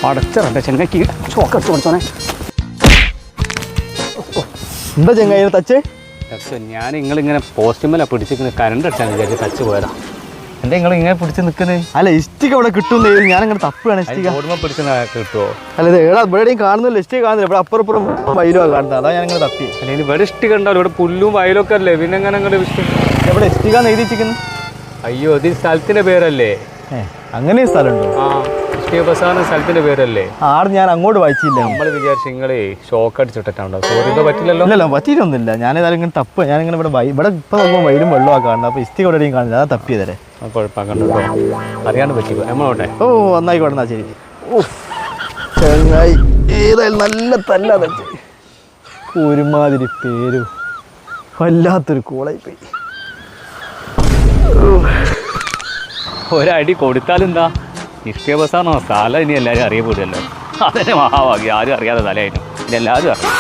അടച്ചിറണ്ട ചെങ്ങയ്ക്ക് ഷോക്കടിച്ച് പഠിച്ചോനെ. എന്താ ചെങ്ങായി തച്ച്? ഞാൻ നിങ്ങളിങ്ങനെ പോസ്റ്റുമല്ല പിടിച്ചിരിക്കുന്ന കരണ്ട് അടിച്ചാൽ വിചാരിച്ച് തച്ച് പോയതാ. എന്താ നിങ്ങൾ ഇങ്ങനെ പിടിച്ച് നിൽക്കുന്നത്? അല്ല ഇഷ്ടിക ഇവിടെ കിട്ടും. ഞാനങ്ങനെ തപ്പാണ് ഇഷ്ടിക. ഓടുമ്പോൾ പിടിച്ച് കിട്ടുമോ? അല്ല ഇത് എവിടെ ഇവിടെയും കാണുന്നില്ല, ഇഷ്ടിക കാണുന്നില്ല. ഇവിടെ അപ്പുറപ്പുറം വയലുമാണ് കാണുന്നത്. അതാ ഞാനിങ്ങനെ തപ്പി. അല്ലെങ്കിൽ ഇവിടെ ഇഷ്ടിക ഉണ്ടാവും, ഇവിടെ പുല്ലും വയലൊക്കെ അല്ലേ, പിന്നെ എങ്ങനെ അങ്ങോട്ട് ഇഷ്ടം? എവിടെ ഇഷ്ടിക എഴുതിച്ചിരിക്കുന്നു? അയ്യോ ഇത് സ്ഥലത്തിന്റെ പേരല്ലേ? അങ്ങനെ സ്ഥലമുണ്ടോ? ആ ഇഷ്ടിക ബസാറിന് സ്ഥലത്തിന്റെ പേരല്ലേ? ആട് ഞാൻ അങ്ങോട്ട് വായിച്ചില്ല. നമ്മൾ വിചാരിച്ചു നിങ്ങളെ ഷോക്ക് അടിച്ചിട്ടുണ്ടോ? സോറി ഇത് പറ്റില്ലല്ലോ. ഇല്ലല്ലോ പറ്റിയിട്ടൊന്നുമില്ല. ഞാനേതായാലും ഇങ്ങനെ തപ്പ്. ഞാനിങ്ങനെ ഇവിടെ ഇപ്പം നോക്കുമ്പോൾ വയലും വെള്ളമൊക്കെ കാണുന്നത്. അപ്പോൾ ഇഷ്ടിക എവിടെയും കാണില്ല. അതാ തപ്പിയതരെ. കുഴപ്പമാക്കണ്ടോ, അറിയാണ്ട് പറ്റിപ്പോ നമ്മളോട്ടെ. ഓ നന്നായിക്കോട്ടെ. എന്നാ ശരി. ഓ ചെങ്ങായി ഏതായാലും നല്ല തല്ലാ തച്ച്. ഒരുമാതിരി പേര് വല്ലാത്തൊരു കോളായി പോയി. ഒരടി കൊടുത്താലെന്താ? ഇഷ്ടിക ബസാറിനോ സ്ഥലം ഇനി എല്ലാവരും അറിയപ്പെടുമല്ലോ. അതെന്നെ മഹാഭാഗ്യം, ആരും അറിയാതെ തലയായിരുന്നു. ഇനി എല്ലാവരും അറിയാം.